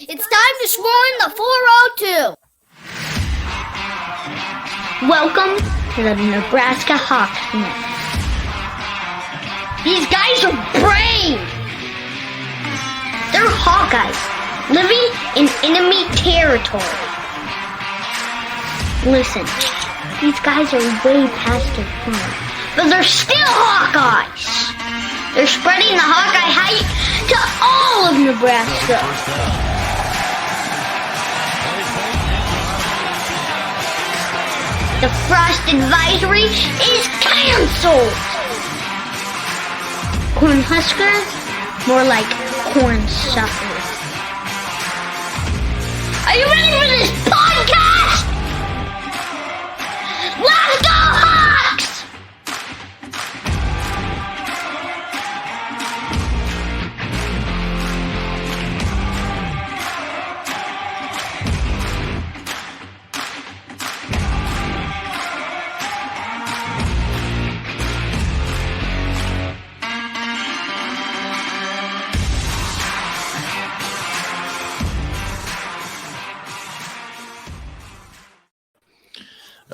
It's time to swarm the 402. Welcome to the Nebraska Hawkeyes. These guys are brave. They're Hawkeyes living in enemy territory. Listen, these guys are way past their prime, but they're still Hawkeyes. They're spreading the Hawkeye hype to all of Nebraska. The frost advisory is canceled. Cornhusker? More like corn sucker. Are you ready for this podcast? Let's go Hawks!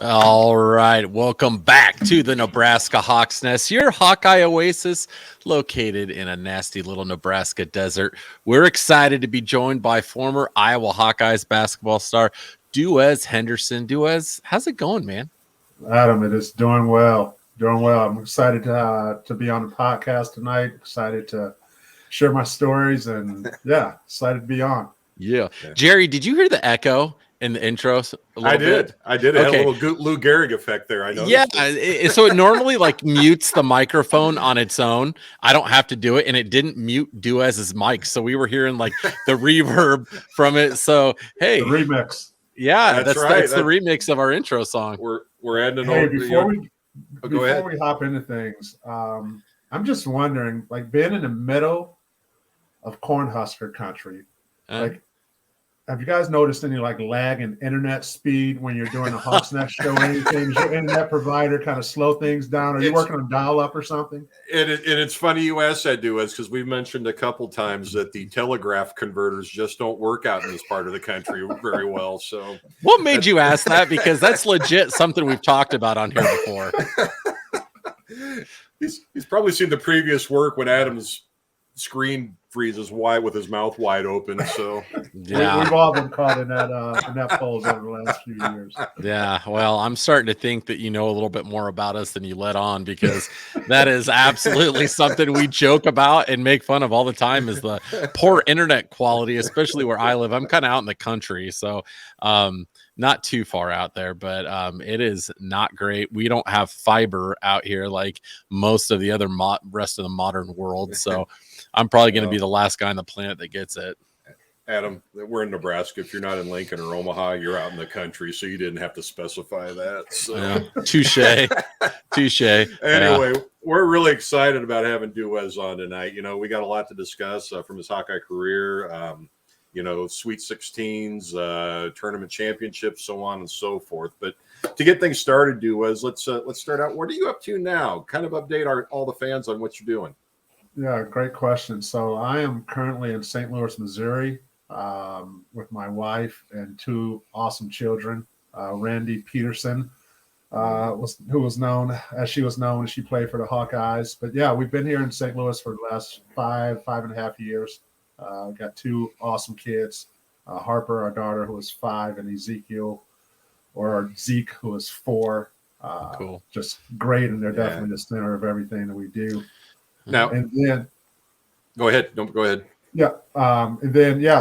All right, welcome back to the Nebraska Hawks Nest, your Hawkeye oasis located in a nasty little Nebraska desert. We're excited to be joined by former Iowa Hawkeyes basketball star Duez Henderson. Duez, how's it going, man? Adam, it is doing well. I'm excited to be on the podcast tonight. Excited to share my stories and excited to be on. Yeah. Jerry, did you hear the echo in the intros? I did. It Okay. had a little Lou Gehrig effect there. I know. Yeah. So it normally mutes the microphone on its own. I don't have to do it. And it didn't mute Duez's mic. So we were hearing the reverb from it. So, hey. The remix. Yeah, that's right. That's the remix of our intro song. We're adding an before we we hop into things, I'm just wondering, being in the middle of Cornhusker country, have you guys noticed any lag in internet speed when you're doing a Hawks Nest show or anything? Is your internet provider kind of slow things down? Are you working on dial-up or something? And it's funny you asked that, Duez, because we've mentioned a couple times that the telegraph converters just don't work out in this part of the country very well. So, what made you ask that? Because that's legit something we've talked about on here before. He's probably seen the previous work when Adam's screen freezes wide with his mouth wide open. So we've all been caught in that polls over the last few years. Yeah, well, I'm starting to think that you know a little bit more about us than you let on, because that is absolutely something we joke about and make fun of all the time, is the poor internet quality, especially where I live. I'm kind of out in the country, so not too far out there, but it is not great. We don't have fiber out here like most of the other rest of the modern world, so I'm probably going to be the last guy on the planet that gets it. Adam, we're in Nebraska. If you're not in Lincoln or Omaha, you're out in the country, so you didn't have to specify that. So. Yeah. Touche. Anyway, we're really excited about having Duez on tonight. You know, we got a lot to discuss from his Hawkeye career. Sweet 16s, tournament championships, so on and so forth. But to get things started, Duez, let's start out. What are you up to now? Kind of update all the fans on what you're doing. Yeah, great question. So I am currently in St. Louis, Missouri, with my wife and two awesome children. Randy Peterson, who was known as she played for the Hawkeyes. But yeah, we've been here in St. Louis for the last five and a half years. Got two awesome kids, Harper, our daughter, who is 5, and Zeke, who is 4. Cool. Just great, and they're definitely the center of everything that we do. Now, and then go ahead. Don't go ahead. Yeah.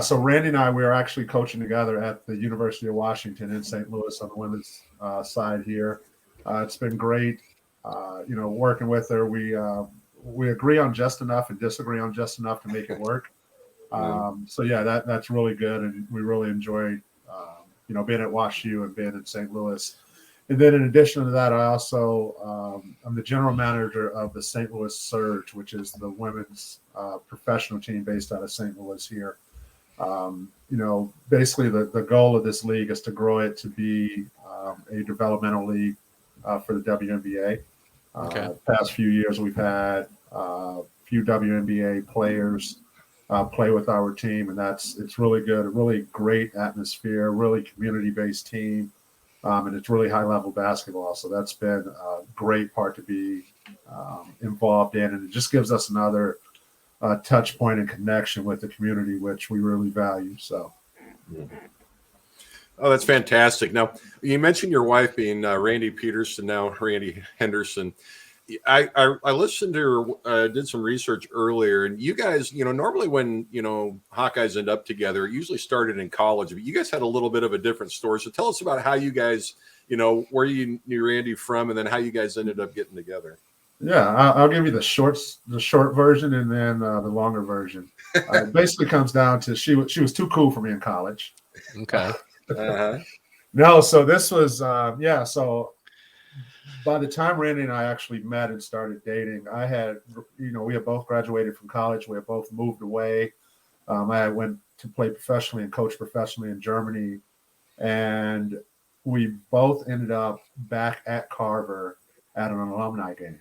So Randy and I, we are actually coaching together at the University of Washington in St. Louis on the women's side here. It's been great, working with her. We agree on just enough and disagree on just enough to make it work. That's really good. And we really enjoy, being at WashU and being in St. Louis. And then in addition to that, I also I'm the general manager of the St. Louis Surge, which is the women's professional team based out of St. Louis here. Basically the goal of this league is to grow it to be a developmental league for the WNBA. Past few years, we've had a few WNBA players play with our team, and it's really good. A really great atmosphere, really community-based team, and it's really high-level basketball. So that's been a great part to be involved in, and it just gives us another touch point and connection with the community, which we really value. So. Oh, that's fantastic. Now, you mentioned your wife being Randy Peterson, now Randy Henderson. I listened to her, did some research earlier, and you guys, normally when, Hawkeyes end up together, it usually started in college, but you guys had a little bit of a different story. So tell us about how you guys, where you knew Randy from, and then how you guys ended up getting together. Yeah, I'll give you the short version and then the longer version. It basically comes down to she was too cool for me in college. Okay. No, so this was so by the time Randy and I actually met and started dating, I had we had both graduated from college. We had both moved away. I went to play professionally and coach professionally in Germany, and we both ended up back at Carver at an alumni game.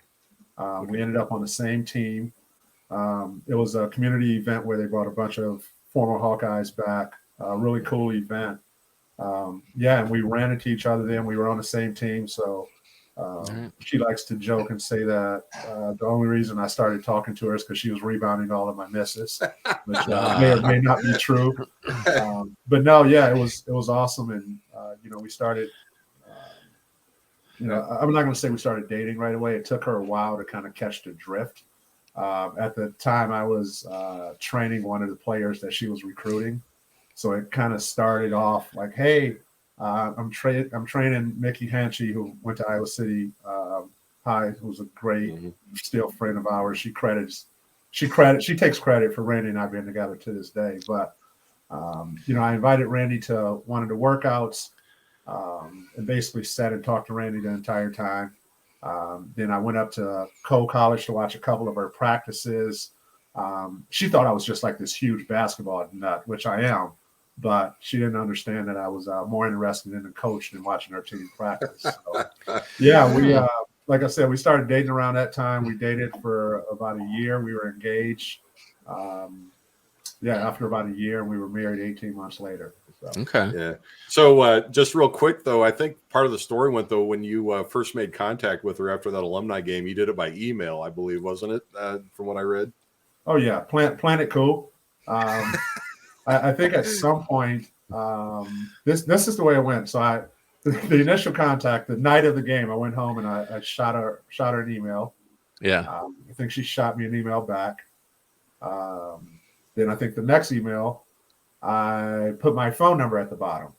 We ended up on the same team. It was a community event where they brought a bunch of former Hawkeyes back. A really cool event. And we ran into each other then. We were on the same team. So she likes to joke and say that the only reason I started talking to her is because she was rebounding all of my misses, which may or may not be true. But no, it was awesome. And, we started, I'm not going to say we started dating right away. It took her a while to kind of catch the drift. At the time I was training one of the players that she was recruiting. So it kind of started off like, hey, I'm training Mickey Hanchy, who went to Iowa City High, who's a great still friend of ours. She takes credit for Randy and I being together to this day. But I invited Randy to one of the workouts and basically sat and talked to Randy the entire time. Then I went up to Cole College to watch a couple of her practices. She thought I was just like this huge basketball nut, which I am. But she didn't understand that I was more interested in the coach than watching our team practice. So, we, like I said, we started dating around that time. We dated for about a year. We were engaged. After about a year, and we were married 18 months later. So. Okay. Yeah. So just real quick, though, I think part of the story went, though, when you first made contact with her after that alumni game, you did it by email, I believe, wasn't it, from what I read? Oh, yeah. Planet Cool. I think at some point, this is the way it went. So the initial contact, the night of the game, I went home and I shot her an email. Yeah. I think she shot me an email back. Then I think the next email, I put my phone number at the bottom.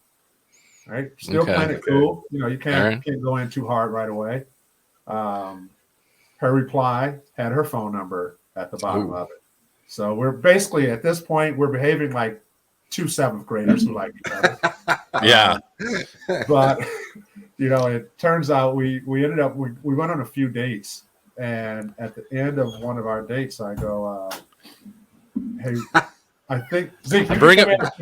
Right, still Planet Cool. You can't go in too hard right away. Her reply had her phone number at the bottom of it. So we're basically at this point we're behaving like two seventh graders who like each other. Yeah. But it turns out we ended up we went on a few dates, and at the end of one of our dates, I go, "Hey, I think Zeke, bring him in. Happens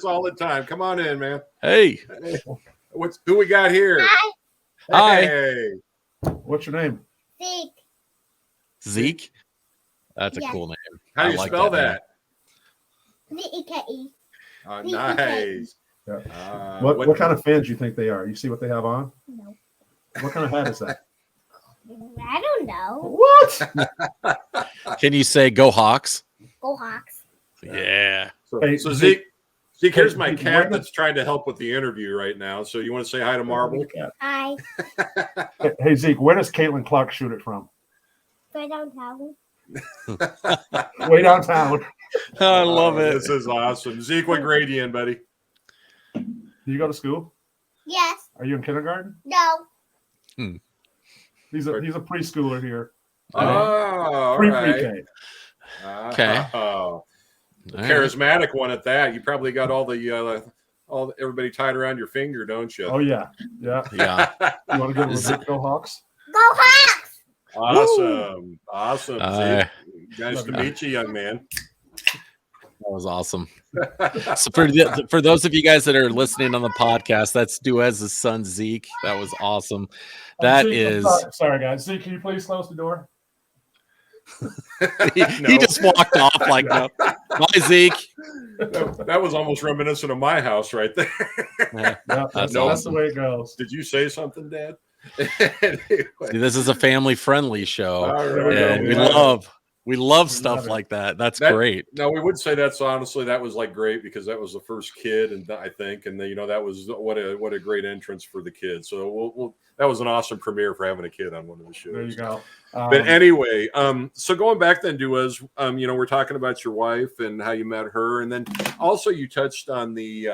all the time. Come on in, man. Hey. Who we got here? Hi. Hey. What's your name? Zeke. Zeke? That's a cool name. How do you spell that? Z-E-K-E. Nice. Yeah. What kind of fans do you think they are? You see what they have on? No. What kind of hat is that? I don't know. What? Can you say go Hawks? Go Hawks. Yeah. So Zeke, here's my cat that's trying to help with the interview right now. So you want to say hi to Marble? Hi. Hey, Zeke, where does Caitlin Clark shoot it from? Way downtown. Way downtown. I love it. This is awesome. Zeke, what grade are you in, buddy? Do you go to school? Yes. Are you in kindergarten? No. He's a preschooler here. Oh, Pre-K. Okay. Oh, charismatic one at that. You probably got all everybody tied around your finger, don't you? Oh yeah. Yeah. You want to go to Go Hawks? Go Hawks! Awesome. Nice to meet you, young man. That was awesome. So for those of you guys that are listening on the podcast, that's Duez's son Zeke. That was awesome. That Zeke, is sorry guys. Zeke, can you please close the door? he just walked off like, no. Bye, Zeke. That was almost reminiscent of my house right there. Yeah, That's awesome. the way it goes. Did you say something, Dad? See, this is a family-friendly show, All right. and we love stuff like that. That's great. No, we would say that's honestly that was like great because that was the first kid, and I think, and then, that was what a great entrance for the kids. So that was an awesome premiere for having a kid on one of the shows. There you go. But anyway, so going back then, Duez, we're talking about your wife and how you met her, and then also you touched on the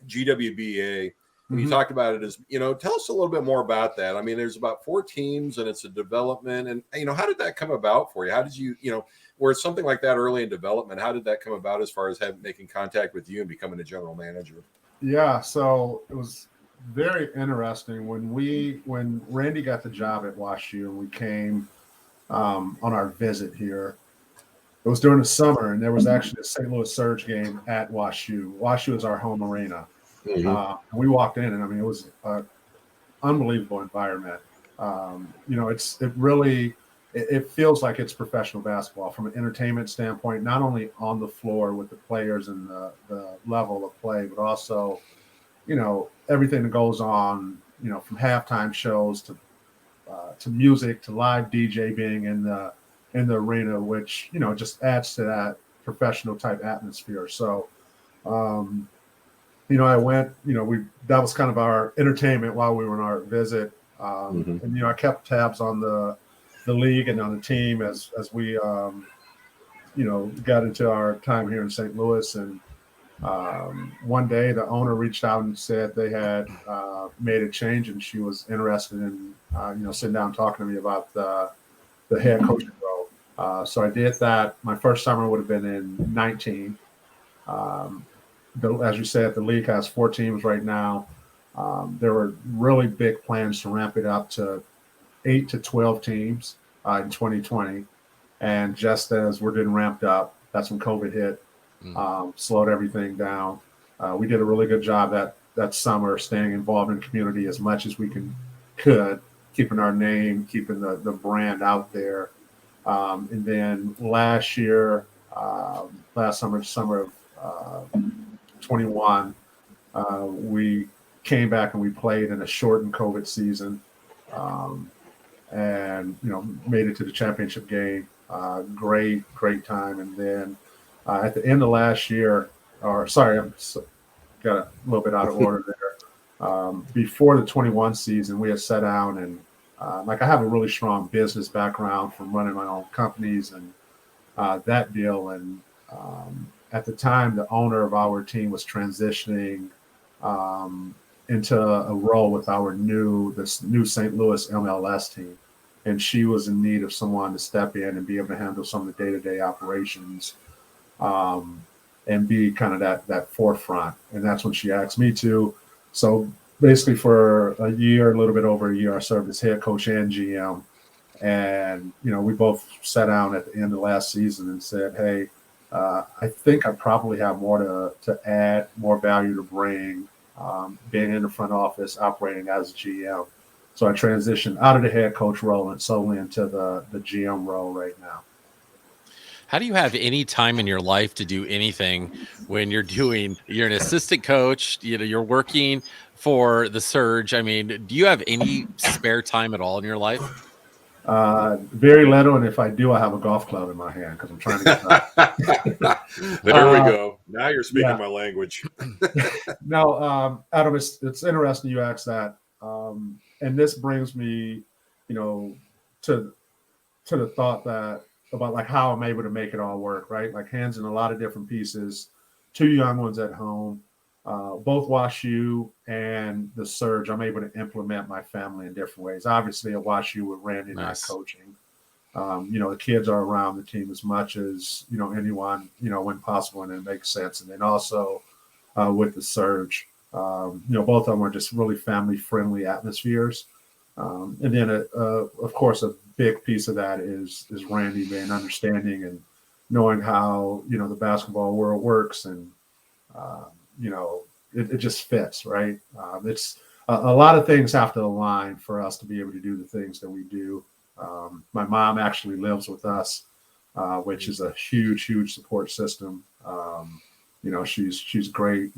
GWBA. And you talked about it as, tell us a little bit more about that. I mean, there's about 4 teams and it's a development. And, how did that come about for you? How did you, where it's something like that early in development, how did that come about as far as making contact with you and becoming a general manager? Yeah, so it was very interesting when Randy got the job at WashU and we came on our visit here. It was during the summer and there was actually a St. Louis Surge game at WashU. WashU is our home arena. And we walked in, and I mean, it was an unbelievable environment. It feels like it's professional basketball from an entertainment standpoint, not only on the floor with the players and the level of play, but also, everything that goes on, from halftime shows to music to live DJ being in the arena, which just adds to that professional type atmosphere. So. I went, that was kind of our entertainment while we were on our visit. And, I kept tabs on the league and on the team as we, got into our time here in St. Louis. And one day the owner reached out and said they had made a change and she was interested in, sitting down and talking to me about the head coaching role. So I did that. My first summer would have been in 19. As you said, the league has 4 teams right now. There were really big plans to ramp it up to 8 to 12 teams in 2020. And just as we're getting ramped up, that's when COVID hit, slowed everything down. We did a really good job that summer staying involved in the community as much as we could, keeping our name, keeping the brand out there. And then last summer of 21, we came back and we played in a shortened COVID season, and made it to the championship game. Great time. And then at the end of last year, got a little bit out of order there. Before the 21 season, we had sat down and I have a really strong business background from running my own companies and that deal. And at the time, the owner of our team was transitioning into a role with this new St. Louis MLS team. And she was in need of someone to step in and be able to handle some of the day-to-day operations and be kind of that forefront. And that's when she asked me to. So basically for a little bit over a year, I served as head coach and GM. And, we both sat down at the end of last season and said, hey, I think I probably have more to add, more value to bring, being in the front office, operating as a GM. So I transitioned out of the head coach role and solely into the GM role right now. How do you have any time in your life to do anything when you're an assistant coach, you're working for the Surge? I mean, do you have any spare time at all in your life? Very little, and if I do, I have a golf club in my hand because I'm trying to get done. There we go. Now you're speaking my language. No, Adam, it's interesting you asked that, and this brings me, to the thought about like how I'm able to make it all work, right? Like hands in a lot of different pieces, 2 young ones at home. Both WashU and the Surge, I'm able to implement my family in different ways. Obviously, at WashU with Randy and I coaching, the kids are around the team as much as anyone, when possible, and it makes sense. And then also with the Surge, both of them are just really family-friendly atmospheres. And then, of course, a big piece of that is Randy being understanding and knowing how the basketball world works and. It just fits, right? It's a lot of things have to align for us to be able to do the things that we do. My mom actually lives with us, which is a huge support system. She's great.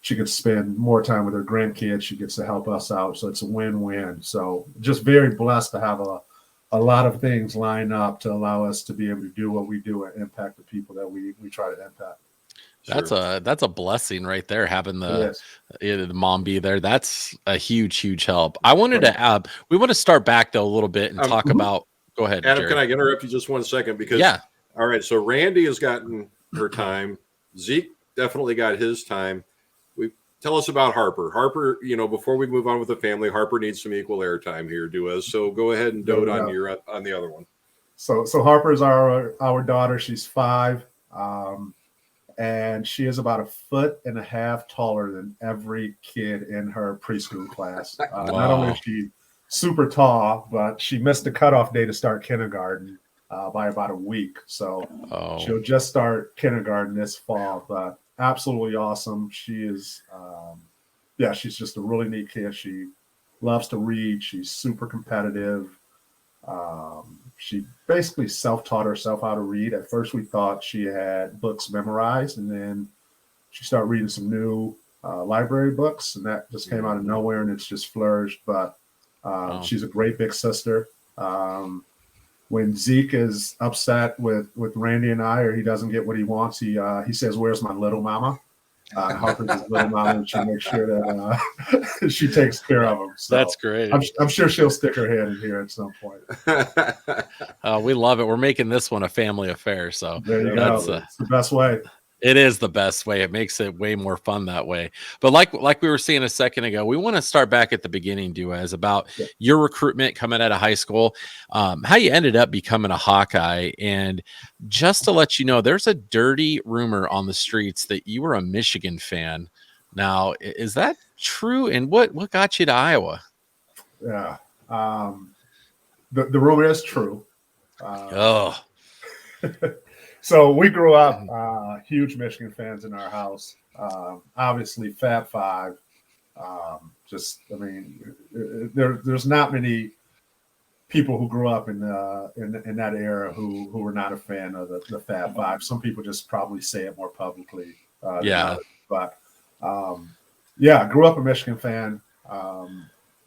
She gets to spend more time with her grandkids. She gets to help us out. So it's a win-win. So just very blessed to have a lot of things line up to allow us to be able to do what we do and impact the people that we try to impact. That's a blessing right there, having the Yes. the mom be there. That's a huge help. I wanted to we want to start back though a little bit and talk about. Go ahead, Adam. Jared. Can I interrupt you just 1 second? Because all right, so Randy has gotten her time. Zeke definitely got his time. Tell us about Harper. Harper, before we move on with the family, Harper needs some equal airtime here, Duez. So go ahead and dote on the other one. So Harper's our daughter. She's 5. And she is about 1.5 feet taller than every kid in her preschool class. Wow. Not only is she super tall, but she missed the cutoff day to start kindergarten by about a week. So she'll just start kindergarten this fall. But absolutely awesome. She is, she's just a really neat kid. She loves to read. She's super competitive. She basically self-taught herself how to read. At first, we thought she had books memorized, and then she started reading some new library books, and that just came out of nowhere, and it's just flourished. But she's a great big sister. When Zeke is upset with Randy and I, or he doesn't get what he wants, he says, "Where's my little mama?" Harper's his little mama, and she makes sure that she takes care of him. So that's great. I'm sure she'll stick her head in here at some point. We love it. We're making this one a family affair. So there you go. It's the best way. It is the best way. It makes it way more fun that way. But like we were saying a second ago, we want to start back at the beginning, Duez, about your recruitment coming out of high school, how you ended up becoming a Hawkeye. And just to let you know, there's a dirty rumor on the streets that you were a Michigan fan. Now, is that true? And what got you to Iowa? Yeah. The rumor is true. So we grew up huge Michigan fans in our house. Obviously, Fab Five. There's not many people who grew up in that era who were not a fan of the Fab Five. Some people just probably say it more publicly. But grew up a Michigan fan.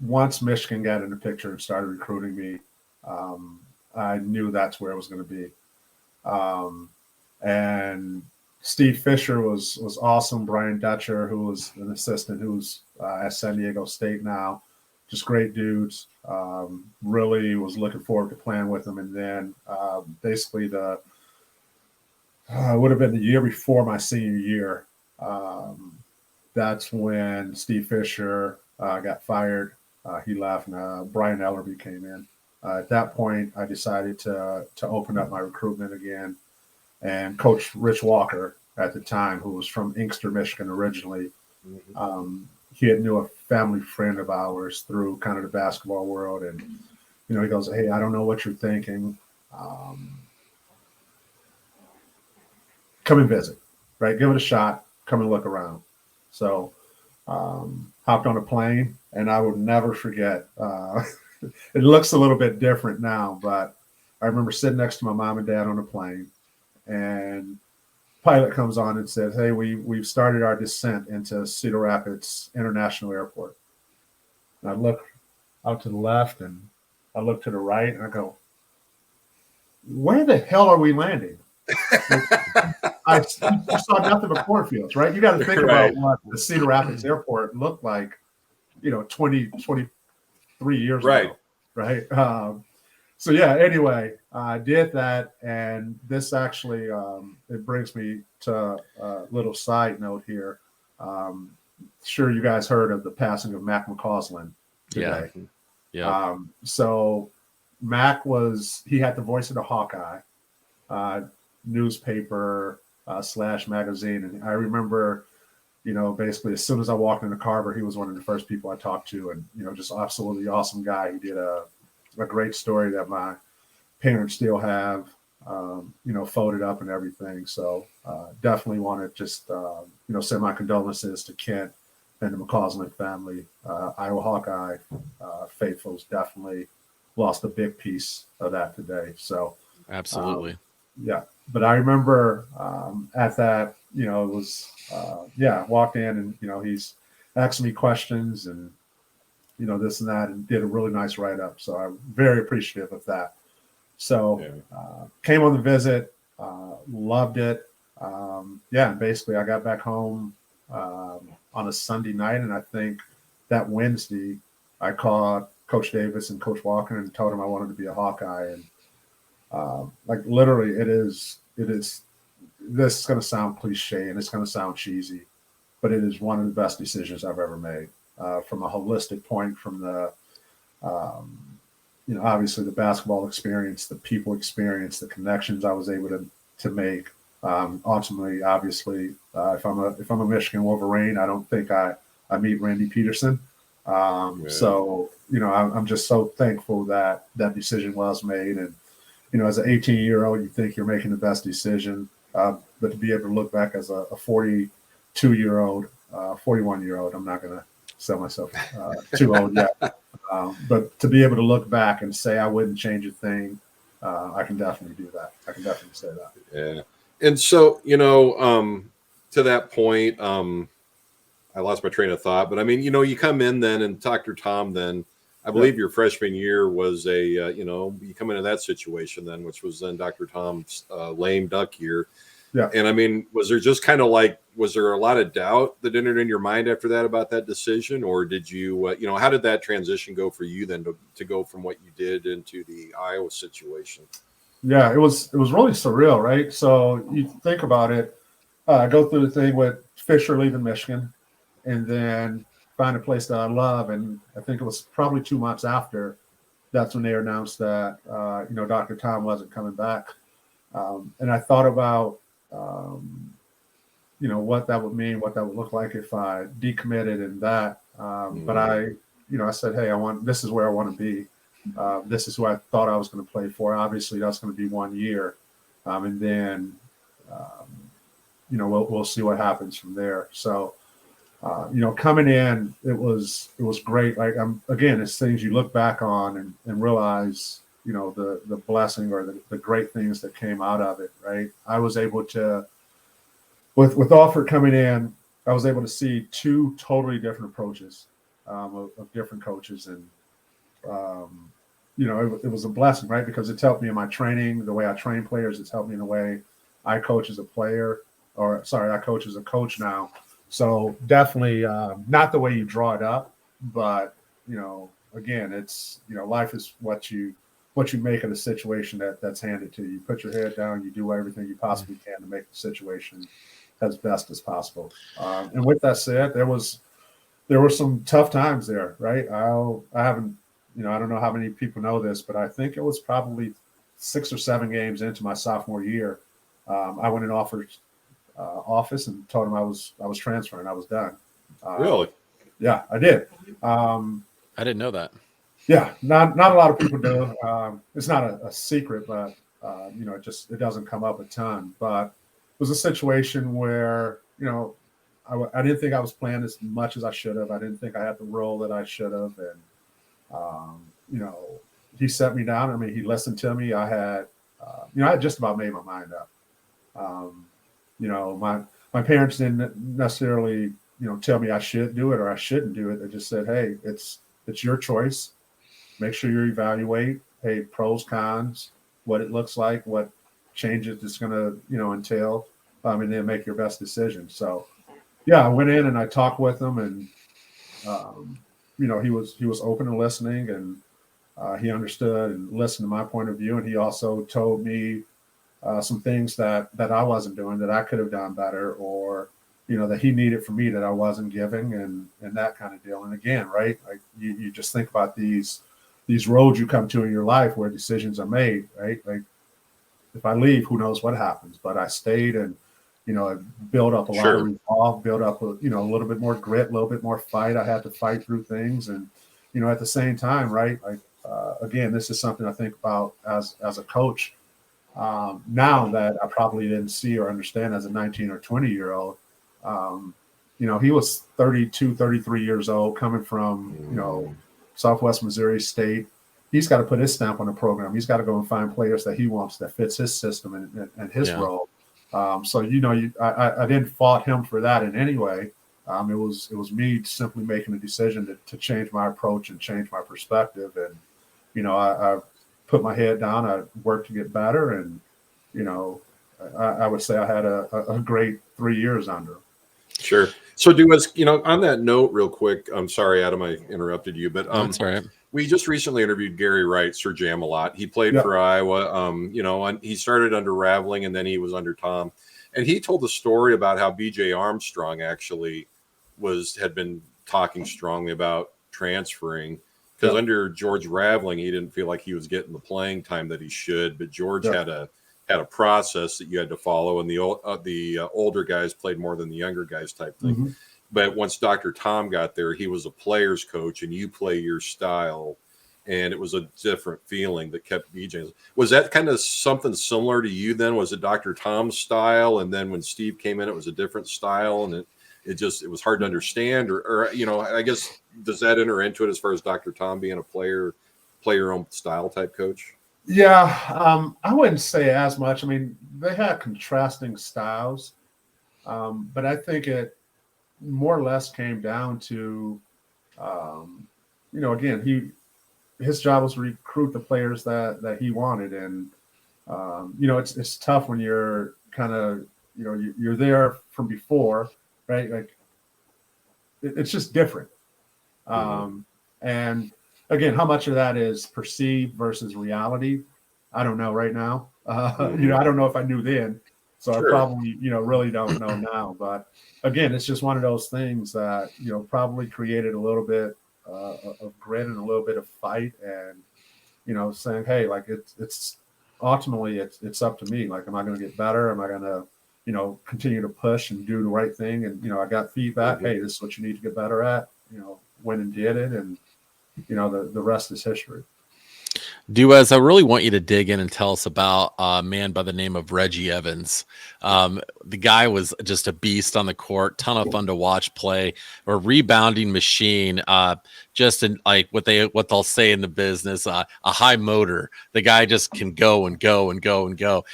Once Michigan got in the picture and started recruiting me, I knew that's where it was going to be. And Steve Fisher was awesome. Brian Dutcher, who was an assistant, who's at San Diego State now, just great dudes. Really was looking forward to playing with them. And then basically it would have been the year before my senior year. That's when Steve Fisher got fired. He left, and Brian Ellerby came in. At that point, I decided to open up my recruitment again. And Coach Rich Walker at the time, who was from Inkster, Michigan originally, he had knew a family friend of ours through kind of the basketball world. And, he goes, "Hey, I don't know what you're thinking. Come and visit, right? Give it a shot. Come and look around." So hopped on a plane, and I will never forget. It looks a little bit different now, but I remember sitting next to my mom and dad on a plane, and pilot comes on and says, "Hey, we've started our descent into Cedar Rapids International Airport." And I look out to the left, and I look to the right, and I go, "Where the hell are we landing?" I saw nothing but cornfields, right? You got to think about what the Cedar Rapids Airport looked like, 23 years ago, right? So anyway, I did that, and this actually it brings me to a little side note here. Sure, you guys heard of the passing of Mac McCausland today. Yeah. So Mac he had the voice of the Hawkeye newspaper / magazine, and I remember, basically as soon as I walked in the Carver, he was one of the first people I talked to, and just absolutely awesome guy. He did a great story that my parents still have, folded up and everything. So definitely want to just, send my condolences to Kent and the McCausland family. Iowa Hawkeye faithfuls definitely lost a big piece of that today. So Absolutely. yeah, but I remember at that, it was walked in and he's asking me questions and this and that, and did a really nice write up. So I'm very appreciative of that. So came on the visit, loved it. And basically I got back home on a Sunday night, and I think that Wednesday I called Coach Davis and Coach Walker and told them I wanted to be a Hawkeye. And like literally, it is. This is going to sound cliche and it's going to sound cheesy, but it is one of the best decisions I've ever made from a holistic point, from the obviously the basketball experience, the people experience, the connections I was able to make. Ultimately, obviously, if I'm a Michigan Wolverine, I don't think I meet Randy Peterson. So I'm just so thankful that decision was made. And as an 18-year-old, you think you're making the best decision, but to be able to look back as a 42-year-old, 41-year-old, I'm not going to sell myself too old yet. But to be able to look back and say I wouldn't change a thing, I can definitely do that. I can definitely say that. Yeah. And so, to that point, I lost my train of thought, but I mean, you come in then, and Dr. Tom then, I believe your freshman year was you come into that situation then, which was then Dr. Tom's lame duck year. Yeah. And I mean, was there just was there a lot of doubt that entered in your mind after that about that decision? Or did you, how did that transition go for you then to go from what you did into the Iowa situation? Yeah, it was really surreal, right? So you think about it, go through the thing with Fisher leaving Michigan and then find a place that I love. And I think it was probably 2 months after, that's when they announced that, Dr. Tom wasn't coming back. And I thought about, what that would mean, what that would look like if I decommitted and that. But I said, hey, this is where I want to be. This is who I thought I was going to play for. Obviously, that's going to be 1 year. And then, we'll see what happens from there. So, coming in, it was great. Like again, it's things you look back on and realize, the blessing or the great things that came out of it. Right. I was able to, with Alford coming in, I was able to see two totally different approaches of different coaches. And, it was a blessing, right? Because it's helped me in my training, the way I train players. It's helped me in the way I coach as a player, I coach as a coach now. So definitely not the way you draw it up, but, again, it's, life is what you make of the situation that's handed to you. You put your head down, you do everything you possibly can to make the situation as best as possible. And with that said, there were some tough times there, right? I haven't, I don't know how many people know this, but I think it was probably 6 or 7 games into my sophomore year. I went in office and told him I was transferring. I was done. Really? Yeah, I did. I didn't know that. Yeah, not a lot of people do. It's not a secret, but it doesn't come up a ton. But it was a situation where I didn't think I was playing as much as I should have. I didn't think I had the role that I should have, and he set me down. I mean, he listened to me. I had just about made my mind up. My parents didn't necessarily, tell me I should do it or I shouldn't do it. They just said, hey, it's your choice. Make sure you evaluate, hey, pros, cons, what it looks like, what changes it's going to, entail, and then make your best decision. So, yeah, I went in and I talked with him, and, he was open to listening, and he understood and listened to my point of view. And he also told me some things that I wasn't doing that I could have done better, or, that he needed from me that I wasn't giving, and that kind of deal. And again, right, like you just think about these roads you come to in your life where decisions are made, right? Like if I leave, who knows what happens, but I stayed and, I built up a lot of resolve, built up, a little bit more grit, a little bit more fight. I had to fight through things. And, at the same time, right, like, again, this is something I think about as a coach now that I probably didn't see or understand as a 19 or 20-year-old. He was 32, 33 years old, coming from, Southwest Missouri State, he's got to put his stamp on the program. He's got to go and find players that he wants that fits his system and his role. So I didn't fault him for that in any way. It was me simply making a decision to change my approach and change my perspective. And I put my head down. I worked to get better, and I would say I had a great 3 years under him. Sure. So Duez, on that note, real quick, I'm sorry, Adam, I interrupted you, but That's all right. we just recently interviewed Gary Wright, Sir Jam-a-Lot. He played for Iowa. And he started under Raveling, and then he was under Tom. And he told a story about how B.J. Armstrong actually had been talking strongly about transferring, because under George Raveling, he didn't feel like he was getting the playing time that he should. But George had a process that you had to follow, and the older guys played more than the younger guys type thing. Mm-hmm. But once Dr. Tom got there, he was a player's coach, and you play your style, and it was a different feeling that kept BJ. Was that kind of something similar to you then? Was it Dr. Tom's style, and then when Steve came in, it was a different style, and it was hard to understand, or I guess, does that enter into it as far as Dr. Tom being a player own style type coach? Yeah, I wouldn't say as much. I mean, they had contrasting styles, but I think it more or less came down to, again, his job was to recruit the players that he wanted, and it's tough when you're kind of you're there from before, right? Like it's just different, and again, how much of that is perceived versus reality, I don't know right now. I don't know if I knew then, so I probably really don't know now. But again, it's just one of those things that probably created a little bit of grit and a little bit of fight, and saying, hey, like it's ultimately it's up to me. Like, am I going to get better? Am I going to continue to push and do the right thing? And I got feedback. Hey, this is what you need to get better at. Went and did it, and the rest is history. Duez, I really want you to dig in and tell us about a man by the name of Reggie Evans. The guy was just a beast on the court, ton of fun to watch play, a rebounding machine, just in like what they'll say in the business, a high motor. The guy just can go and go and go and go.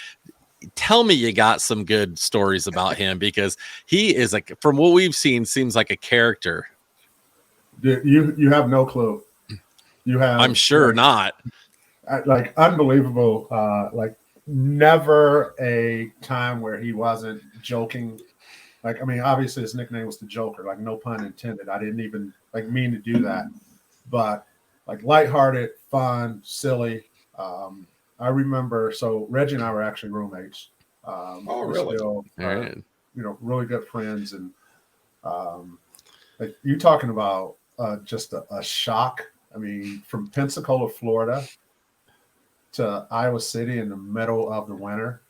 Tell me you got some good stories about him, because he is, like, from what we've seen, seems like a character. Dude, you have no clue. You have, I'm sure, not. Like, unbelievable. Like, never a time where he wasn't joking. Like, I mean, obviously his nickname was the Joker. Like, no pun intended. I didn't even mean to do that. But like, lighthearted, fun, silly. I remember. So Reggie and I were actually roommates. Really? Still, really good friends, and like, you talking about just a shock. I mean, from Pensacola, Florida, to Iowa City in the middle of the winter.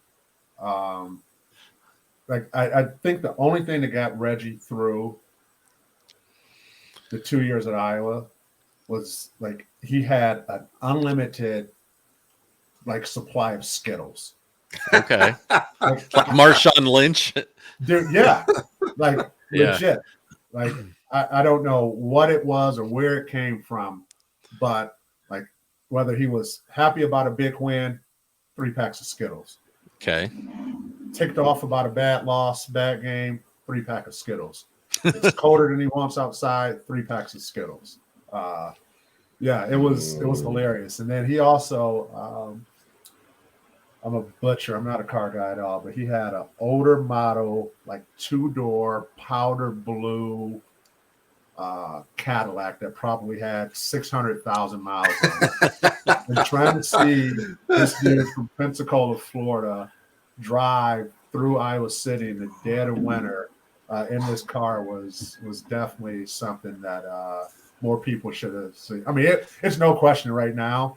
Like, I think the only thing that got Reggie through the 2 years at Iowa was, like, he had an unlimited, like, supply of Skittles. Okay. Like Marshawn Lynch. Dude, yeah. Like, legit. Like, I don't know what it was or where it came from, but like, whether he was happy about a big win, 3 packs of Skittles. Okay. Ticked off about a bad loss, bad game, 3 pack of Skittles. It's colder than he wants outside, 3 packs of Skittles. It was hilarious. And then he also, I'm a butcher. I'm not a car guy at all, but he had an older model, like 2-door powder blue Cadillac that probably had 600,000 miles on it. And trying to see this dude from Pensacola, Florida, drive through Iowa City in the dead of winter in this car was definitely something that more people should have seen. I mean, it's no question right now.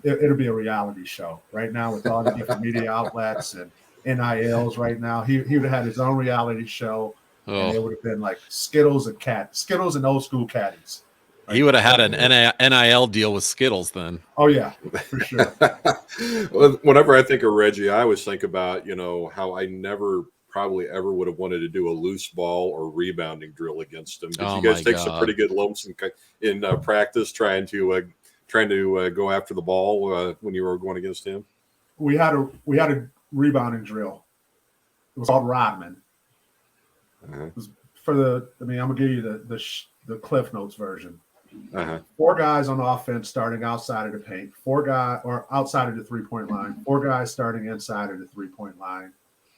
It'll be a reality show right now with all the different media outlets and NILs right now. He would have had his own reality show. And it would have been like Skittles and old school caddies. He would have had an NIL deal with Skittles then. Oh yeah, for sure. Well, whenever I think of Reggie, I always think about how I never probably ever would have wanted to do a loose ball or rebounding drill against him, because you guys take some pretty good lumps in practice trying to trying to go after the ball when you were going against him? We had a rebounding drill. It was called Rodman. Uh-huh. It was I'm gonna give you the Cliff Notes version. Uh-huh. 4 guys on offense starting outside of the paint, 4 guys or outside of the 3-point line, 4 guys starting inside of the 3-point line.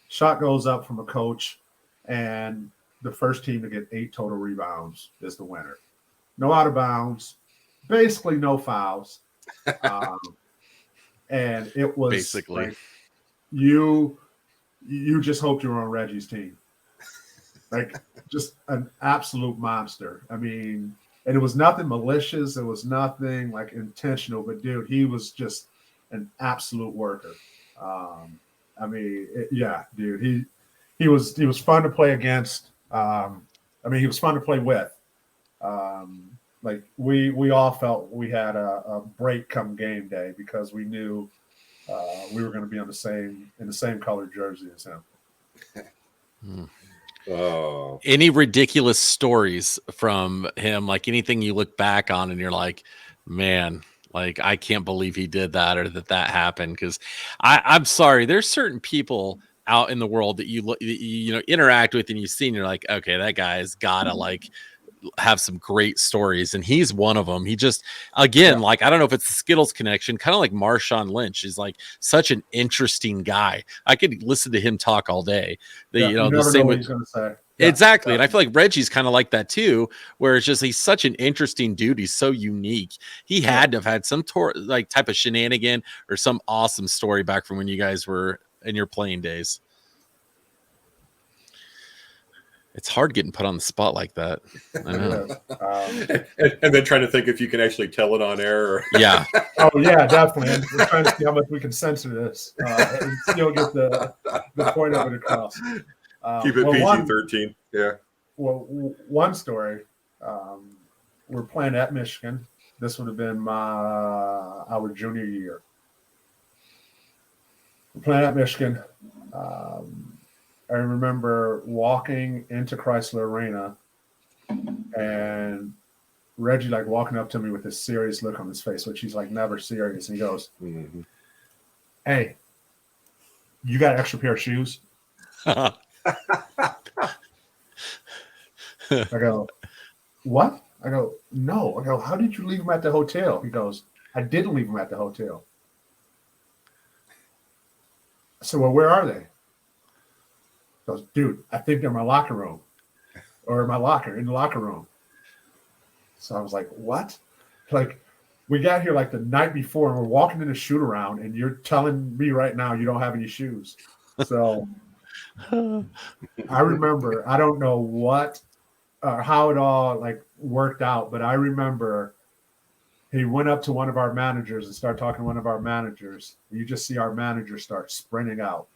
Shot goes up from a coach, and the first team to get 8 total rebounds is the winner. No out of bounds, basically no fouls. And it was basically like you just hoped you were on Reggie's team. Like, just an absolute monster. I mean, and it was nothing malicious. It was nothing like intentional, but dude, he was just an absolute worker. Dude, he was fun to play against. He was fun to play with. Like we all felt we had a break come game day because we knew we were going to be in the same colored jersey as him. Oh, any ridiculous stories from him? Like anything you look back on and you're like, man, like I can't believe he did that or that happened. Because I'm sorry, there's certain people out in the world that you interact with and you see and you're like, okay, that guy's gotta like have some great stories, and he's one of them. He just, again, like I don't know if it's the Skittles connection, kind of like Marshawn Lynch is like such an interesting guy. I could listen to him talk all day. The same what with he's going to say. exactly, and I feel like Reggie's kind of like that too, where it's just he's such an interesting dude. He's so unique. He had to have had some type of shenanigan or some awesome story back from when you guys were in your playing days. It's hard getting put on the spot like that. I know. And then trying to think if you can actually tell it on air. Or... Yeah. Oh yeah, definitely. We're trying to see how much we can censor this and still get the point of it across. Keep it PG-13. Yeah. Well, one story. We're playing at Michigan. This would have been our junior year. We're playing at Michigan. I remember walking into Chrysler Arena and Reggie like walking up to me with this serious look on his face, which he's like never serious. And he goes, "Hey, you got an extra pair of shoes?" I go, "What?" I go, "No." I go, "How did you leave them at the hotel?" He goes, "I didn't leave them at the hotel." I said, "Well, where are they?" He goes, "Dude, I think they're in my locker room or in the locker room." So I was like, "What?" Like, we got here like the night before and we're walking in a shoot around and you're telling me right now you don't have any shoes. So I remember, I don't know what or how it all like worked out, but I remember he went up to one of our managers and started talking to one of our managers. You just see our manager start sprinting out.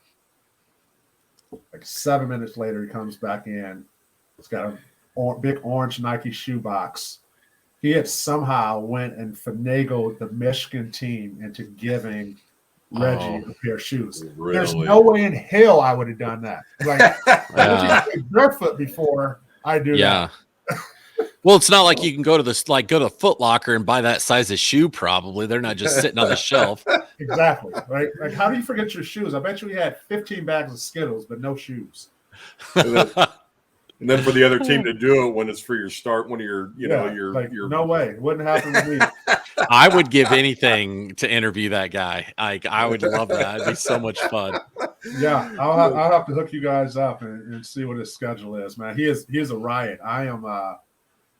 Like 7 minutes later, he comes back in. It's got a big orange Nike shoebox. He had somehow went and finagled the Michigan team into giving Reggie a pair of shoes. Really? There's no way in hell I would have done that. Like, I was barefoot before I do that. Well, it's not like you can go to the Foot Locker and buy that size of shoe. Probably they're not just sitting on the shelf. Exactly. Right. Like, how do you forget your shoes? I bet you we had 15 bags of Skittles, but no shoes. And then for the other team to do it when it's for your start, one of your, your no way. It wouldn't happen with me. I would give anything to interview that guy. I would love that. It'd be so much fun. Yeah, I'll have to hook you guys up and see what his schedule is, man. He is a riot. I am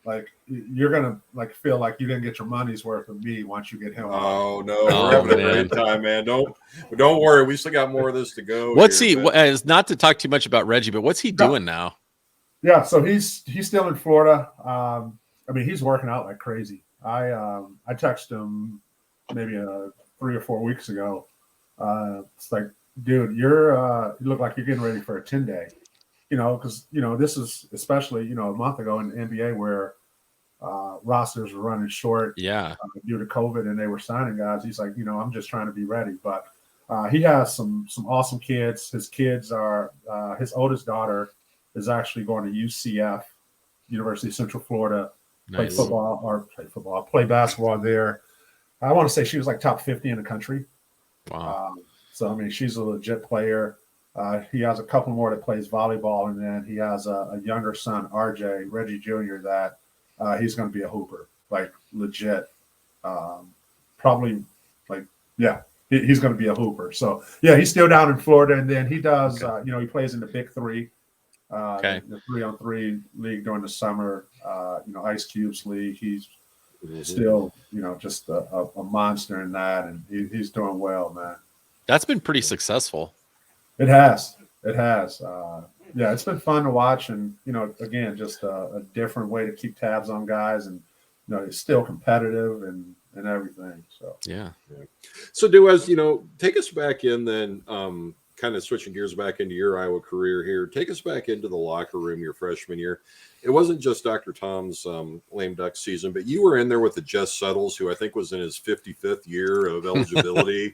like, you're gonna like feel like you didn't get your money's worth of me once you get him. Oh no, we're having a great time, man. Don't worry, we still got more of this to go. What's he? Is not to talk too much about Reggie, but what's he doing now? Yeah, so he's still in Florida. I mean, he's working out like crazy. I texted him maybe 3 or 4 weeks ago. It's like, dude, you look like you're getting ready for a 10-day. Because this is especially a month ago in the NBA where rosters were running short, due to COVID, and they were signing guys. He's like, I'm just trying to be ready. But he has some awesome kids. His kids are his oldest daughter is actually going to UCF, University of Central Florida, play basketball there. I want to say she was like top 50 in the country. Wow. So, I mean, she's a legit player. He has a couple more that plays volleyball, and then he has a younger son, RJ, Reggie Jr., that he's going to be a hooper, like legit. Probably, like, yeah, he's going to be a hooper. So, yeah, he's still down in Florida, and then he does, he plays in the Big Three, the 3-on-3 league during the summer, Ice Cube's league. He's still, just a monster in that, and he's doing well, man. That's been pretty successful. It has. Yeah, it's been fun to watch, and again, just a different way to keep tabs on guys, and it's still competitive and everything. So yeah. So Duez, take us back in then. Kind of switching gears back into your Iowa career here. Take us back into the locker room your freshman year. It wasn't just Dr. Tom's lame duck season, but you were in there with the Jess Settles, who I think was in his 55th year of eligibility,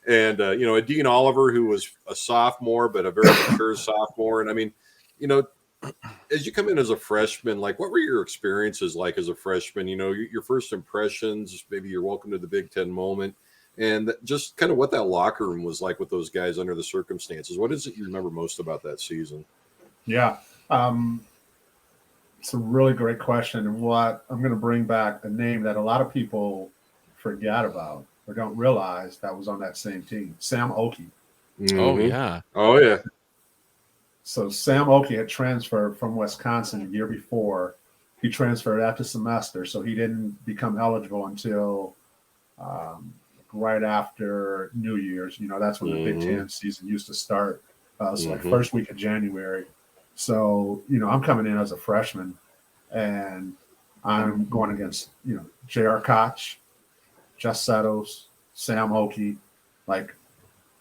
and a Dean Oliver, who was a sophomore but a very mature sophomore. And I mean, as you come in as a freshman, like what were your experiences like as a freshman? Your first impressions, maybe your welcome to the Big Ten moment. And just kind of what that locker room was like with those guys under the circumstances. What is it you remember most about that season? Yeah, it's a really great question. And what I'm going to bring back a name that a lot of people forget about or don't realize that was on that same team, Sam Okey. Mm-hmm. Oh, yeah. Oh, yeah. So Sam Okey had transferred from Wisconsin a year before. He transferred after semester, so he didn't become eligible until right after New Year's. That's when the Big Ten season used to start. Like first week of January. So, I'm coming in as a freshman, and I'm going against, J.R. Koch, Jess Settles, Sam Okey. Like,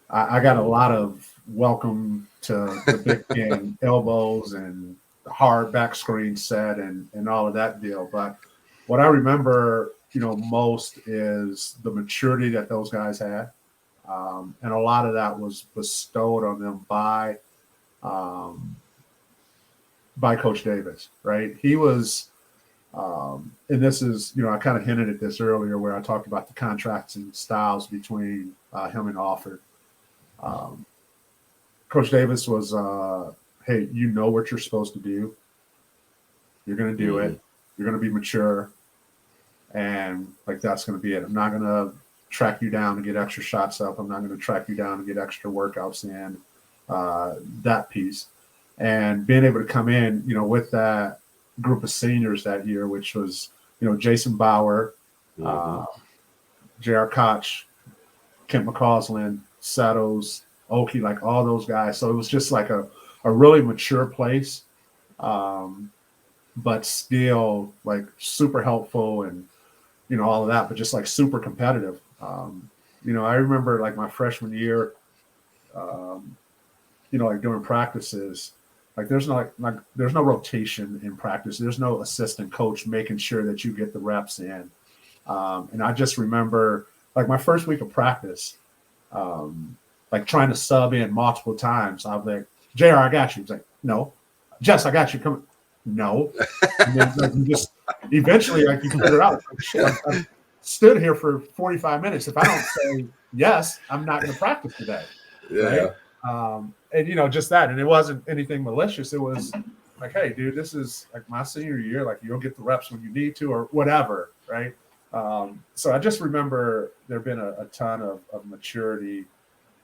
I got a lot of welcome to the Big Ten elbows and the hard back screen set and all of that deal. But what I remember, most is the maturity that those guys had. And a lot of that was bestowed on them by Coach Davis, right? He was, and this is, I kind of hinted at this earlier where I talked about the contracts and styles between him and Alford. Coach Davis was, hey, you know what you're supposed to do. You're going to do it. You're going to be mature. And like, that's going to be it. I'm not going to track you down to get extra shots up. I'm not going to track you down to get extra workouts in, that piece. And being able to come in, with that group of seniors that year, which was, Jason Bauer, J.R. Koch, Kent McCausland, Settles, Okey, like all those guys. So it was just like a really mature place, but still like super helpful and, all of that, but just like super competitive. I remember like my freshman year, like during practices, like there's no rotation in practice. There's no assistant coach making sure that you get the reps in. And I just remember like my first week of practice, like trying to sub in multiple times. I was like, JR, I got you. He's like, no. Jess, I got you. Come. No. And then like, you just eventually like you figure out. Like, shit, I stood here for 45 minutes. If I don't say yes, I'm not going to practice today. Yeah. Right? And just that. And it wasn't anything malicious. It was like, hey, dude, this is like my senior year. Like you'll get the reps when you need to or whatever. Right. So I just remember there been a ton of maturity,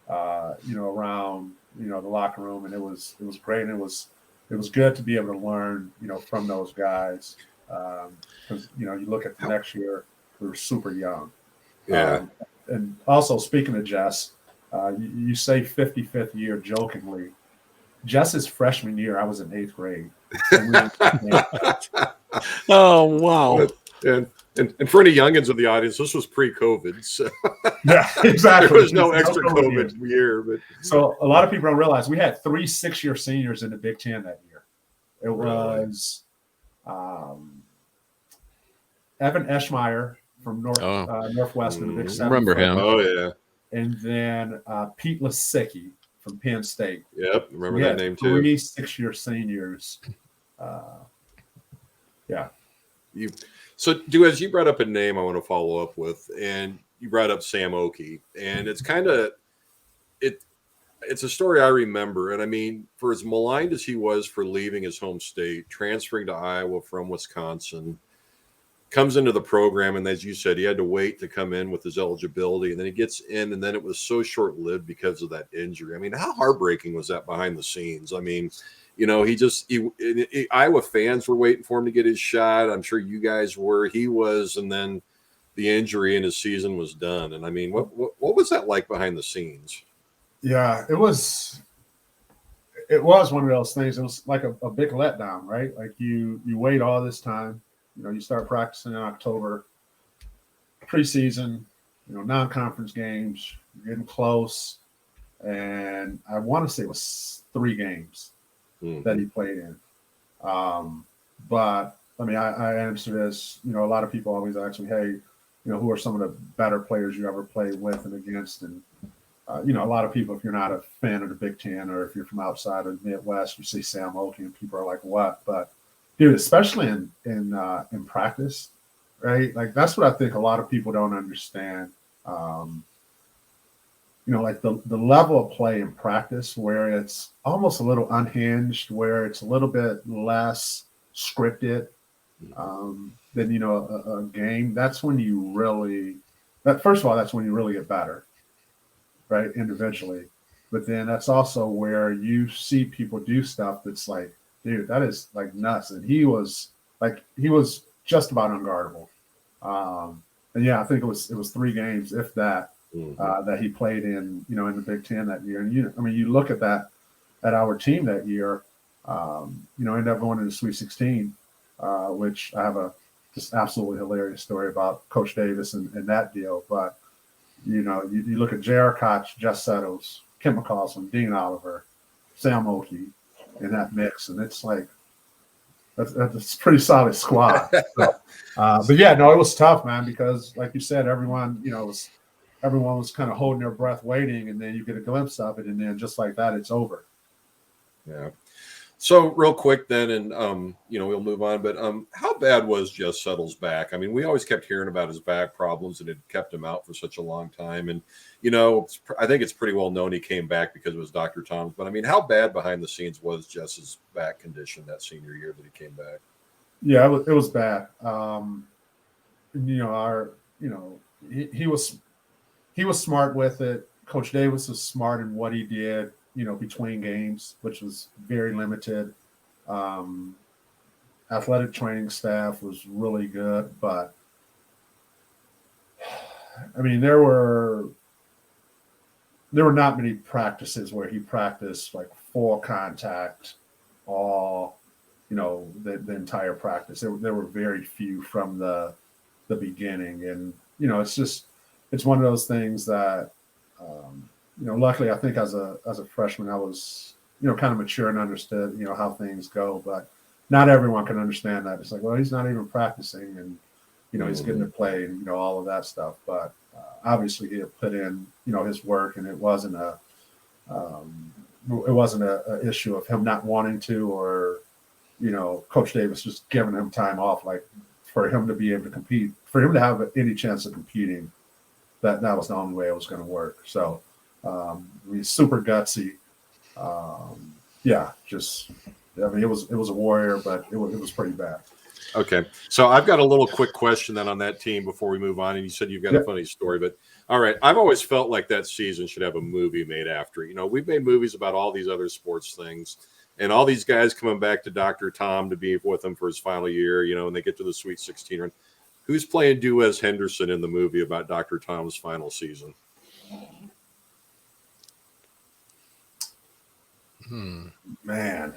around, the locker room, and it was great. And it was good to be able to learn, from those guys. Because, you look at the next year, we were super young. Yeah. And also speaking of Jess, you say 55th year jokingly. Jess's freshman year, I was in 8th grade. Oh, wow. And for any youngins of the audience, this was pre-COVID. So yeah, exactly. There was no extra COVID year. But so a lot of people don't realize we had 3 6-year seniors in the Big Ten that year. It was Evan Eschmeyer from Northwestern, the Big Seven. Remember him. Oh, yeah. And then Pete Lasicki from Penn State. Yep, remember that name too. 3 6-year seniors. Yeah. So, Duez, you brought up a name I want to follow up with, and you brought up Sam Okey, and it's kind of it's a story I remember. And I mean, for as maligned as he was for leaving his home state, transferring to Iowa from Wisconsin, comes into the program, and as you said, he had to wait to come in with his eligibility, and then he gets in, and then it was so short-lived because of that injury. I mean, how heartbreaking was that behind the scenes? I mean, you know, Iowa fans were waiting for him to get his shot. I'm sure you guys were. He was, and then the injury and his season was done. And I mean, what was that like behind the scenes? Yeah, it was one of those things. It was like a big letdown, right? Like you wait all this time, you know, you start practicing in October, preseason, you know, non-conference games, you're getting close. And I want to say it was 3 games that he played in. But I mean, I answer this, you know, a lot of people always ask me, hey, you know, who are some of the better players you ever played with and against? And, you know, a lot of people, if you're not a fan of the Big Ten or if you're from outside of the Midwest, you see Sam Okey and people are like, what? But dude, especially in practice, right? Like that's what I think a lot of people don't understand. You know, like the level of play in practice where it's almost a little unhinged, where it's a little bit less scripted than, you know, a game. That's when you really, first of all, that's when you really get better, right? Individually. But then that's also where you see people do stuff that's like, dude, that is like nuts. And he was just about unguardable. And yeah, I think it was 3 games, if that, that he played in, you know, in the Big Ten that year. And you look at that, at our team that year, you know, ended up going to the Sweet 16, which I have a just absolutely hilarious story about Coach Davis and that deal. But, you know, you look at J.R. Koch, Jess Settles, Kim McCausland, Dean Oliver, Sam Okey in that mix. And it's like, that's a pretty solid squad. So, but yeah, no, it was tough, man, because like you said, everyone was kind of holding their breath waiting, and then you get a glimpse of it, and then just like that, it's over. Yeah. So real quick then, and you know, we'll move on, but how bad was Jess Settle's back? I mean, we always kept hearing about his back problems, and it kept him out for such a long time. And, you know, I think it's pretty well known he came back because it was Dr. Tom's. But I mean, how bad behind the scenes was Jess's back condition that senior year that he came back? Yeah, it was bad. He was smart with it. Coach Davis was smart in what he did, you know, between games, which was very limited. Athletic training staff was really good, but I mean, there were not many practices where he practiced like full contact, all, you know, the entire practice. There were very few from the beginning, and you know, it's one of those things that, you know, luckily I think as a freshman I was, you know, kind of mature and understood, you know, how things go, but not everyone can understand that. It's like, well, he's not even practicing, and you know, he's getting to play, and you know, all of that stuff. But obviously he had put in, you know, his work, and it wasn't a issue of him not wanting to, or you know, Coach Davis just giving him time off, like for him to be able to compete, for him to have any chance of competing. That was the only way it was going to work. So, I mean, super gutsy. Yeah, just, I mean, it was a warrior, but it was pretty bad. Okay. So I've got a little quick question then on that team before we move on. And you said you've got a funny story, but all right. I've always felt like that season should have a movie made after it. You know, we've made movies about all these other sports things, and all these guys coming back to Dr. Tom to be with him for his final year, you know, and they get to the Sweet 16 run. Who's playing Duez Henderson in the movie about Dr. Tom's final season? Man.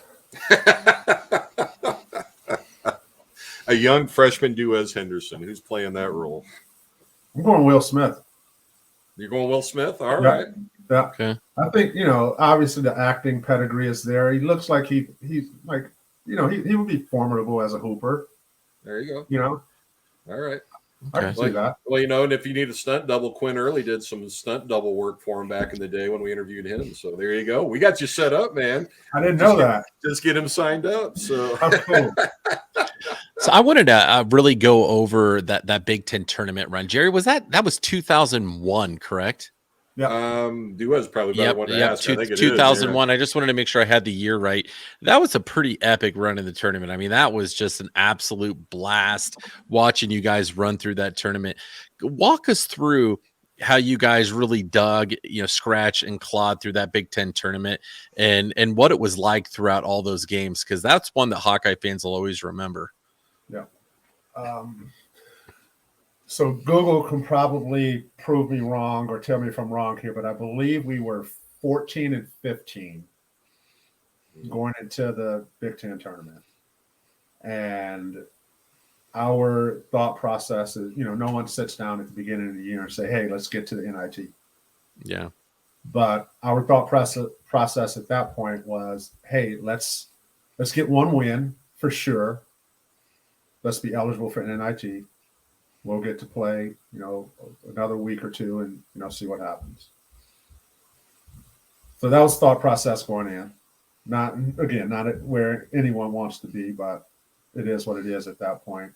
A young freshman Duez Henderson. Who's playing that role? I'm going Will Smith. You're going Will Smith? All right. Yeah. Okay. I think, you know, obviously the acting pedigree is there. He looks like he's like, you know, he would be formidable as a hooper. There you go. You know? All right. I can see that. Well, you know, and if you need a stunt double, Quinn Early did some stunt double work for him back in the day when we interviewed him. So there you go. We got you set up, man. I didn't know that. Just get him signed up. So cool. So I wanted to really go over that Big Ten tournament run. Jerry, that was 2001, correct? Yeah. Duez probably better one to ask. I think it is. 2001. I just wanted to make sure I had the year right. That was a pretty epic run in the tournament. I mean, that was just an absolute blast watching you guys run through that tournament. Walk us through how you guys really dug, scratch and clawed through that Big Ten tournament and what it was like throughout all those games, because that's one that Hawkeye fans will always remember. Yeah. So Google can probably prove me wrong or tell me if I'm wrong here, but I believe we were 14 and 15 going into the Big Ten tournament. And our thought process is, no one sits down at the beginning of the year and say, hey, let's get to the NIT. Yeah. But our thought process at that point was, hey, let's get one win for sure. Let's be eligible for an NIT. We'll get to play, another week or two and, see what happens. So that was thought process going in. Not where anyone wants to be, but it is what it is at that point.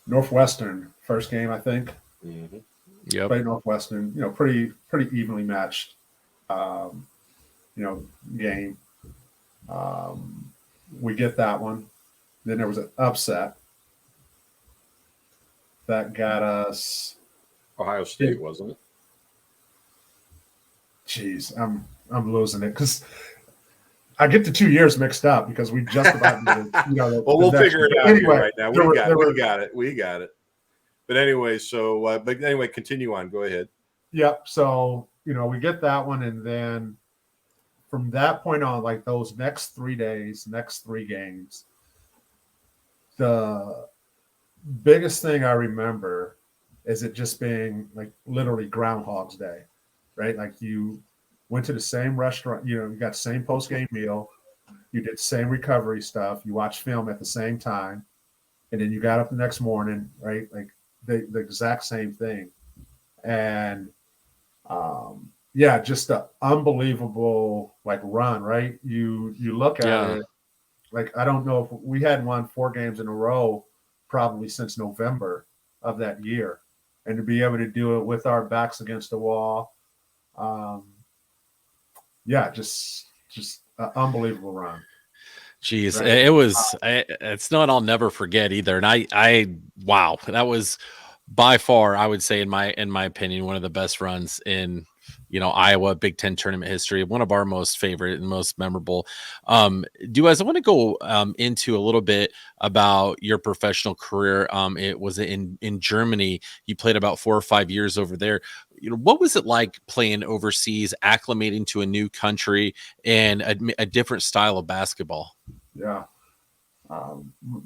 Northwestern, first game, I think. Mm-hmm. Yep. Played Northwestern, pretty evenly matched, game. We get that one. Then there was an upset that got us Ohio State, wasn't it? Jeez, I'm losing it because I get the 2 years mixed up because we just about did, well, we'll figure it out anyway, right now. We got it. But anyway, continue on. Go ahead. Yep. So we get that one, and then from that point on, like those next 3 days, next 3 games. The biggest thing I remember is it just being like literally Groundhog's Day, right? Like you went to the same restaurant, you got the same post-game meal, you did the same recovery stuff, you watched film at the same time, and then you got up the next morning, right? Like the exact same thing. And just an unbelievable like run, right? You look at it. Like, I don't know if we hadn't won 4 games in a row probably since November of that year. And to be able to do it with our backs against the wall, just an unbelievable run. Jeez, Right? it was, it's not, I'll never forget either. And wow, that was by far, I would say in my opinion, one of the best runs in, Iowa Big Ten tournament history, one of our most favorite and most memorable. Duez, I want to go into a little bit about your professional career. It was in Germany. You played about 4 or 5 years over there. What was it like playing overseas, acclimating to a new country and a different style of basketball? Yeah.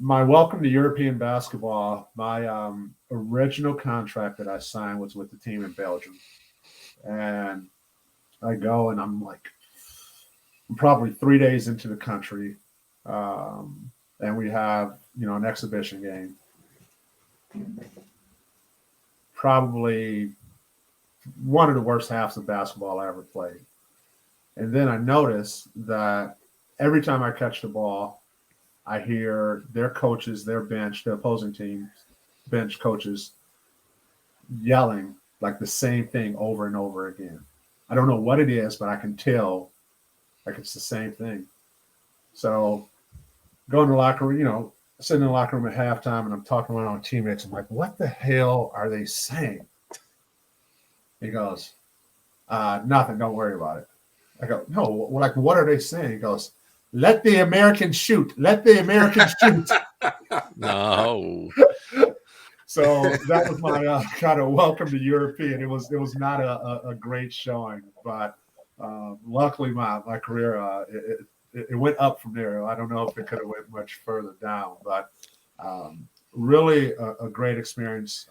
My welcome to European basketball, my original contract that I signed was with the team in Belgium. And I go and I'm probably 3 days into the country. And we have, an exhibition game. Probably one of the worst halves of basketball I ever played. And then I notice that every time I catch the ball, I hear their coaches, their bench, the opposing team's bench coaches yelling like the same thing over and over again. I don't know what it is, but I can tell like it's the same thing. So go in the locker room, sitting in the locker room at halftime and I'm talking to my own teammates. I'm like, what the hell are they saying? He goes, nothing, don't worry about it. I go, no, like, what are they saying? He goes, let the Americans shoot. Let the Americans shoot. No. So that was my kind of welcome to European. It was not a great showing, but luckily my career it went up from there. I don't know if it could have went much further down, but really a great experience.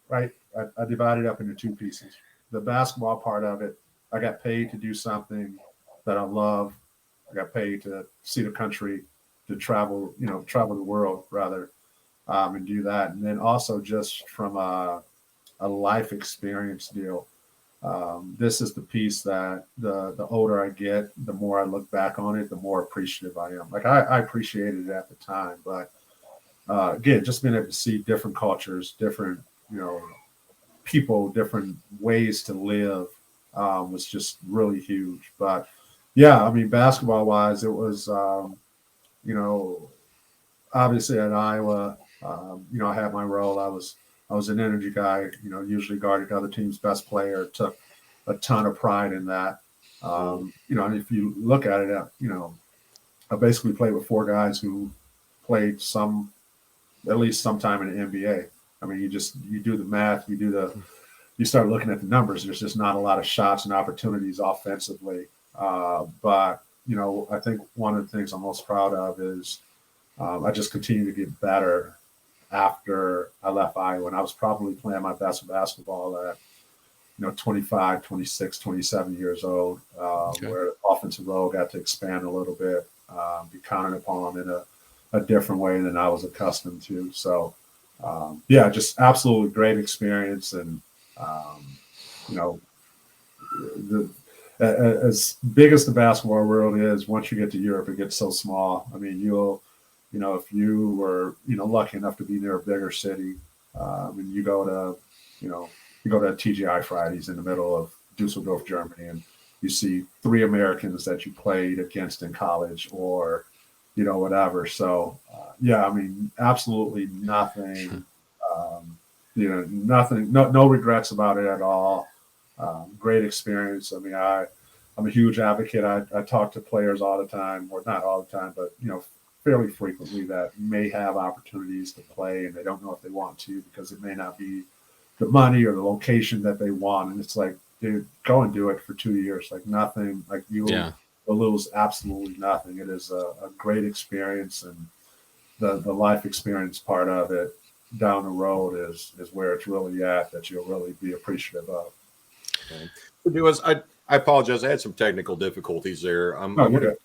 Right, I divided up into 2 pieces. The basketball part of it, I got paid to do something that I love. I got paid to see the country, to travel the world rather. And do that. And then also just from a life experience deal, this is the piece that the older I get, the more I look back on it, the more appreciative I am. Like I appreciated it at the time, but again, just being able to see different cultures, different, people, different ways to live was just really huge. But yeah, I mean, basketball wise, it was, obviously at Iowa, I had my role. I was an energy guy, usually guarded other team's best player, took a ton of pride in that. And if you look at it, I basically played with four guys who played at least sometime in the NBA. I mean, you do the math, you start looking at the numbers. There's just not a lot of shots and opportunities offensively. But I think one of the things I'm most proud of is I just continue to get better after I left Iowa. And I was probably playing my best basketball at 25, 26, 27 years old, where offensive role got to expand a little bit, be counted upon in a different way than I was accustomed to. So, just absolutely great experience. And, as big as the basketball world is, once you get to Europe, it gets so small. I mean, if you were, lucky enough to be near a bigger city, and you go to TGI Fridays in the middle of Dusseldorf, Germany, and you see three Americans that you played against in college or, whatever. So, I mean, absolutely nothing, nothing, no regrets about it at all. Great experience. I mean, I'm a huge advocate. I talk to players all the time, or not all the time, but, fairly frequently, that may have opportunities to play and they don't know if they want to because it may not be the money or the location that they want. And it's like, dude, go and do it for 2 years. Like nothing, like you will lose absolutely nothing. It is a great experience, and the life experience part of it down the road is where it's really at, that you'll really be appreciative of. Okay. I apologize. I had some technical difficulties there. I want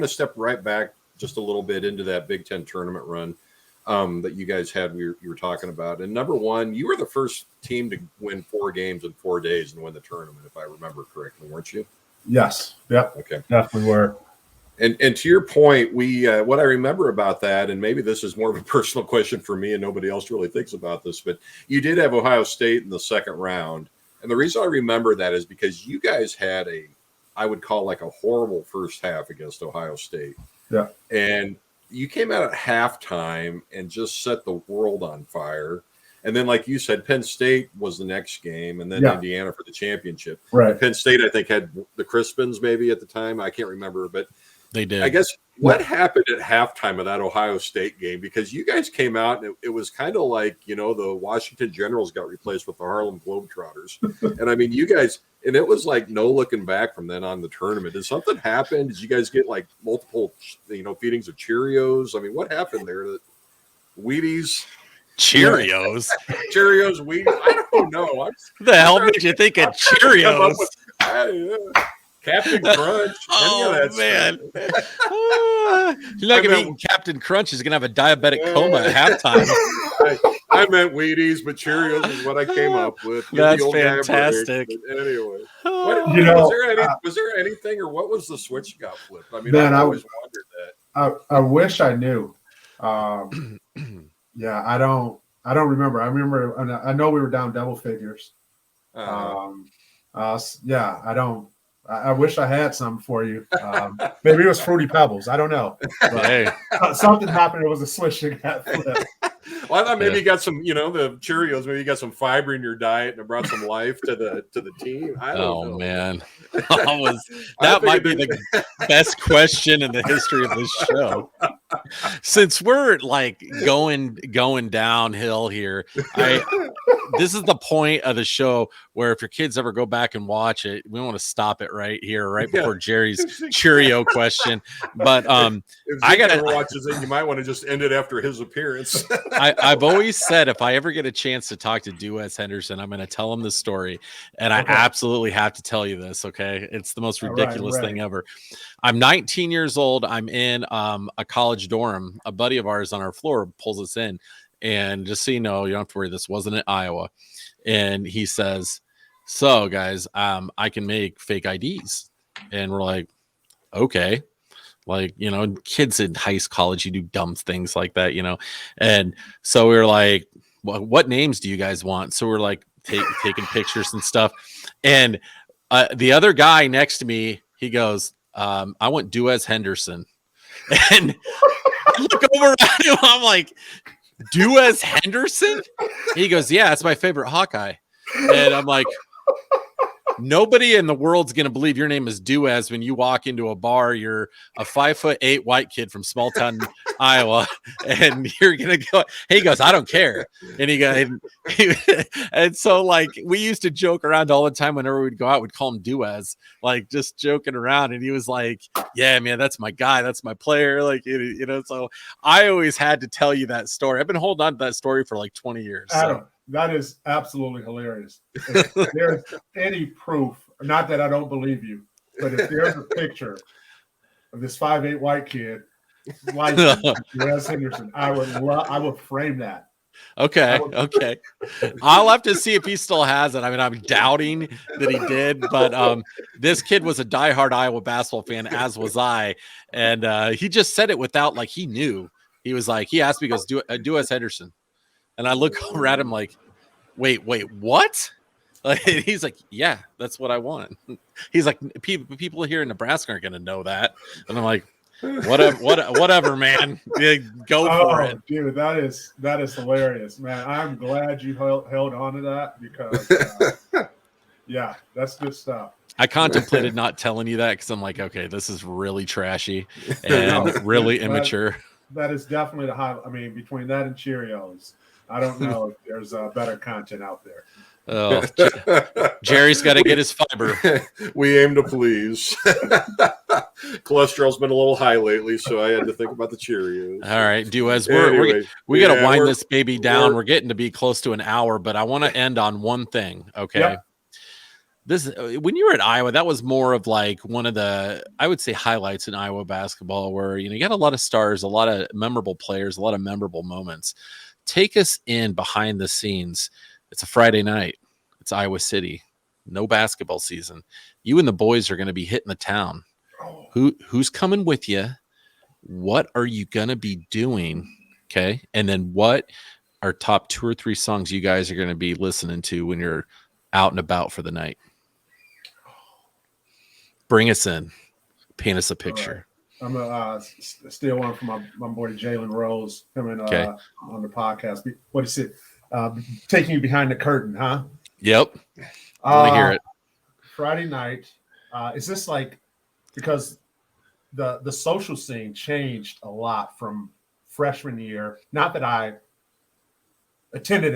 to step right back just a little bit into that Big Ten tournament run that you guys had. You were talking about, and number one, you were the first team to win 4 games in 4 days and win the tournament, if I remember correctly, weren't you? Yes. Yep. Okay. Definitely were. And to your point, what I remember about that, and maybe this is more of a personal question for me, and nobody else really thinks about this, but you did have Ohio State in the second round, and the reason I remember that is because you guys had I would call like a horrible first half against Ohio State. Yeah. And you came out at halftime and just set the world on fire. And then, like you said, Penn State was the next game, and then Indiana for the championship. Right. Penn State, I think, had the Crispins maybe at the time. I can't remember, but they did. I guess what happened at halftime of that Ohio State game? Because you guys came out, and it was kind of like, the Washington Generals got replaced with the Harlem Globetrotters. And I mean, you guys, and it was like no looking back from then on the tournament. Did something happen? Did you guys get like multiple, feedings of Cheerios? I mean, what happened there? Wheaties? Cheerios? Cheerios, Wheaties? I don't know. The hell made you think of Cheerios? Captain Crunch. Oh, man. You're not going to eat Captain Crunch. He's going to have a diabetic coma at halftime. I meant Wheaties, but Cheerios is what I came up with. That's fantastic. Anyway, was there anything, or what was the switch got flipped? I mean, I always wondered that. I wish I knew. I don't remember. I know we were down double figures. I wish I had some for you. Maybe it was Fruity Pebbles. I don't know. But, something happened. It was a switch that got flipped. Well, I thought maybe you got some, the Cheerios. Maybe you got some fiber in your diet and it brought some life to the team. I don't know. Man, that might be the best question in the history of this show. Since we're like going downhill here, this is the point of the show where if your kids ever go back and watch it, we want to stop it right here, right before Jerry's Cheerio question. But if I gotta watches it, you might want to just end it after his appearance. I've always said if I ever get a chance to talk to Duez Henderson, I'm going to tell him the story, and I absolutely have to tell you this. Okay, it's the most ridiculous thing ever. I'm 19 years old. I'm in a college dorm. A buddy of ours on our floor pulls us in, and just so you know, you don't have to worry. This wasn't in Iowa. And he says, so guys, I can make fake IDs. And we're like, okay. Like, kids in high school, college, you do dumb things like that, And so we were like, well, what names do you guys want? So we're like taking pictures and stuff. And the other guy next to me, he goes, I want Duez Henderson. And I look over at him, I'm like, Duez Henderson? He goes, yeah, it's my favorite Hawkeye. And I'm like, nobody in the world's going to believe your name is Duez when you walk into a bar. You're a 5'8" white kid from small town Iowa, and you're going to go. He goes, I don't care. And and so like we used to joke around all the time whenever we'd go out, we'd call him Duez, like just joking around. And he was like, yeah, man, that's my guy. That's my player. Like, so I always had to tell you that story. I've been holding on to that story for like 20 years. Adam, that is absolutely hilarious. If there's any proof, not that I don't believe you, but if there's a picture of this 5'8" white kid, like Duez Henderson, I would frame that. Okay. I'll have to see if he still has it. I mean, I'm doubting that he did, but this kid was a diehard Iowa basketball fan, as was I, and he just said it without like he knew. He was like, he asked me, he goes, Duez Henderson. And I look over at him like, wait, what? Like, he's like, yeah, that's what I want. He's like, people here in Nebraska aren't going to know that. And I'm like, whatever, man. Go for it. Dude, that is hilarious, man. I'm glad you held on to that because, yeah, that's good stuff. I contemplated not telling you that because I'm like, okay, this is really trashy and really immature. That is definitely the high. I mean, between that and Cheerios, I don't know if there's better content out there. Oh, Jerry's got to get his fiber. We aim to please. Cholesterol's been a little high lately, so I had to think about the Cheerios. All right, Duez, we got to wind this baby down. We're getting to be close to an hour, but I want to end on one thing. Okay. Yep. When you were at Iowa, that was more of like one of the, I would say, highlights in Iowa basketball where, you got a lot of stars, a lot of memorable players, a lot of memorable moments. Take us in behind the scenes. It's a Friday night. It's Iowa City. No basketball season. You and the boys are going to be hitting the town. Who's coming with you? What are you going to be doing? Okay. And then what are top 2 or 3 songs you guys are going to be listening to when you're out and about for the night? Bring us in. Paint us a picture. I'm going to steal one from my boy Jalen Rose coming on the podcast. What is it? Taking you behind the curtain, huh? Yep. I want to hear it. Friday night. Is this like, because the social scene changed a lot from freshman year. Not that I attended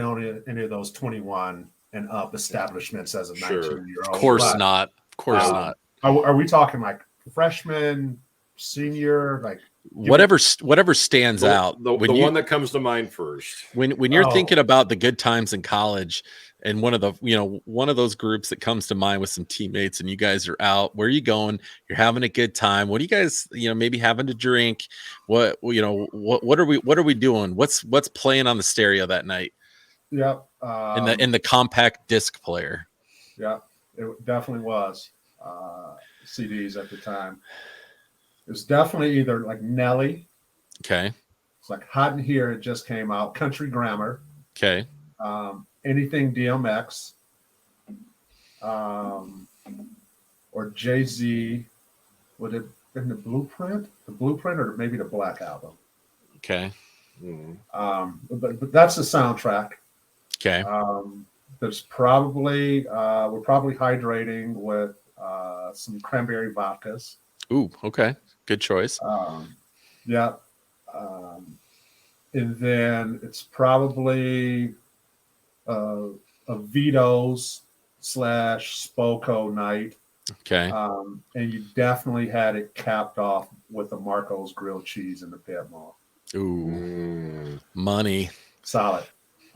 any of those 21 and up establishments as a 19-year-old. Of course not. Of course not. Are we talking like freshman, senior, like whatever stands out? The one that comes to mind first. When you're thinking about the good times in college, and one of those groups that comes to mind with some teammates, and you guys are out. Where are you going? You're having a good time. What are you guys, maybe having to drink? What are we doing? What's playing on the stereo that night? Yep. In the compact disc player. Yeah, it definitely was. CDs at the time. It was definitely either like Nelly. Okay. It's like Hot in Here. It just came out. Country Grammar. Okay. Anything DMX. Or Jay-Z. Would it in the Blueprint? The Blueprint or maybe the Black Album. Okay. But that's the soundtrack. Okay. There's probably we're probably hydrating with some cranberry vodkas. Ooh, okay. Good choice. Yeah. And then it's probably a Vito's / Spoko night. Okay. And you definitely had it capped off with the Marco's grilled cheese in the pit mall. Ooh, money. Solid.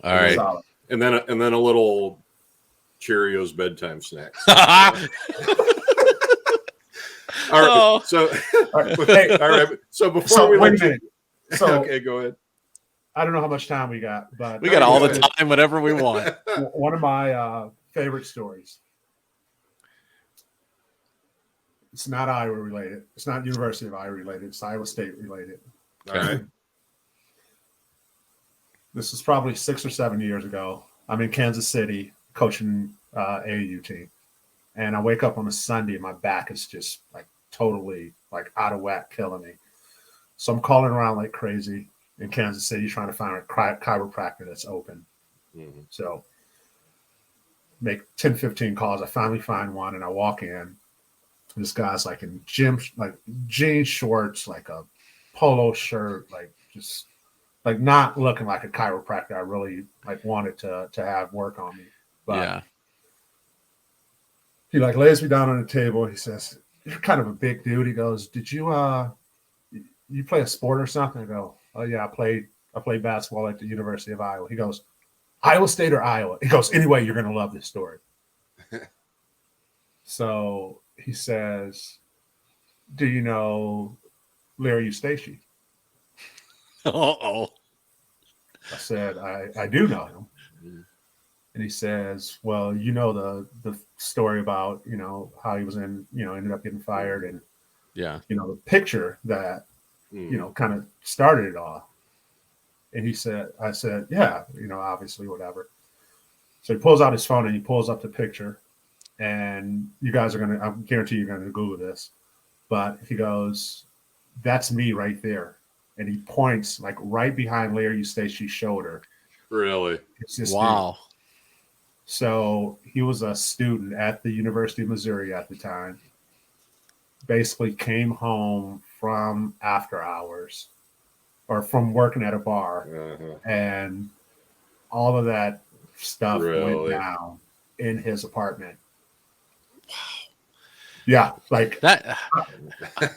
All right. Solid. And then a little Cheerios bedtime snack. All right. Oh. So, Hey, all right. So before we wait a minute. So okay, go ahead. I don't know how much time we got, but We got all the time, whatever we want. one of my favorite stories It's not Iowa related. It's not University of Iowa related. It's Iowa State related. All right. This was probably 6 or 7 years ago. I'm in Kansas City coaching AAU team. And I wake up on a Sunday and my back is just like totally like out of whack, killing me. So I'm calling around like crazy in Kansas City trying to find a chiropractor that's open. Mm-hmm. So make 10, 15 calls. I finally find one and I walk in. This guy's like in jean shorts, like a polo shirt, like just like not looking like a chiropractor I really like wanted to have work on me. But Yeah. he like lays me down on the table. He says, "You're kind of a big dude." He goes, "Did you play a sport or something?" I go, "Oh yeah, I played basketball at the University of Iowa." He goes, "Iowa State or Iowa?" He goes, "Anyway, you're gonna love this story." So he says, "Do you know Larry Eustace?" Uh-oh. I said, I do know him. And he says, "Well, you know the story about, you know, how he was ended up getting fired and, Yeah. you know, the picture that, you know, kind of started it all." And I said, "Yeah, you know, obviously, whatever." So he pulls out his phone and he pulls up the picture. And you guys are I guarantee you're going to Google this. But he goes, "That's me right there." And he points like right behind Larry Eustace's shoulder. Really? It's just Wow. me. So he was a student at the University of Missouri at the time. Basically came home from after hours or from working at a bar. And all of that stuff went down in his apartment. Wow. Yeah, like that.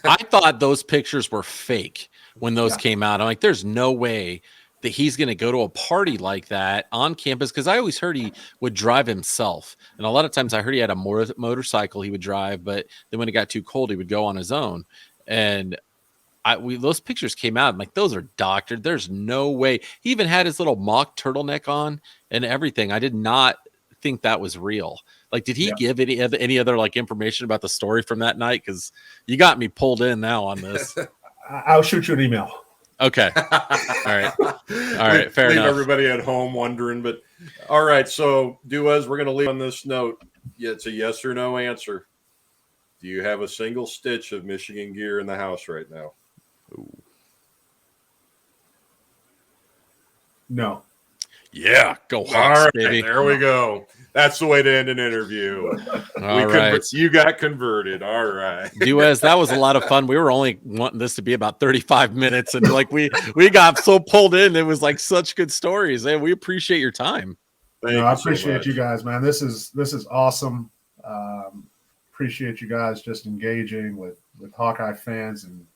I thought those pictures were fake when those came out. I'm like, there's no way that he's going to go to a party like that on campus, because I always heard he would drive himself. And a lot of times I heard he had a motorcycle he would drive, but then when it got too cold, he would go on his own. And those pictures came out. I'm like, those are doctored. There's no way. He even had his little mock turtleneck on and everything. I did not think that was real. Like, did he give any other like information about the story from that night? Because you got me pulled in now on this. I'll shoot you an email. Okay. All right. Fair leave enough. Everybody at home wondering, but all right. So, Duez, we're going to leave on this note. It's a yes or no answer. Do you have a single stitch of Michigan gear in the house right now? Ooh. No. Yeah, go Hawks, all right, baby. There we go. That's the way to end an interview. All right. You got converted. All right. Duez, that was a lot of fun. We were only wanting this to be about 35 minutes, and like we got so pulled in. It was like such good stories, and we appreciate your time. I appreciate you guys, man. This is awesome. Appreciate you guys just engaging with Hawkeye fans and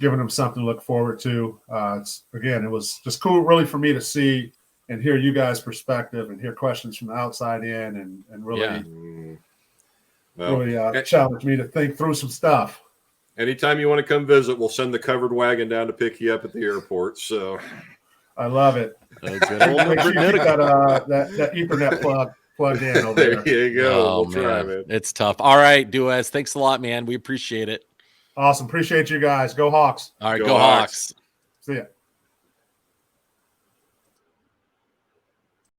giving them something to look forward to. It was just cool, really, for me to see and hear you guys' perspective and hear questions from the outside in and really, really challenge me to think through some stuff. Anytime you want to come visit, we'll send the covered wagon down to pick you up at the airport. So I love it. Make sure you keep that Ethernet plugged in over there. There you go. Oh, we'll try, man. It's tough. All right, Duez, thanks a lot, man. We appreciate it. Awesome. Appreciate you guys. Go Hawks. All right, go Hawks. See ya.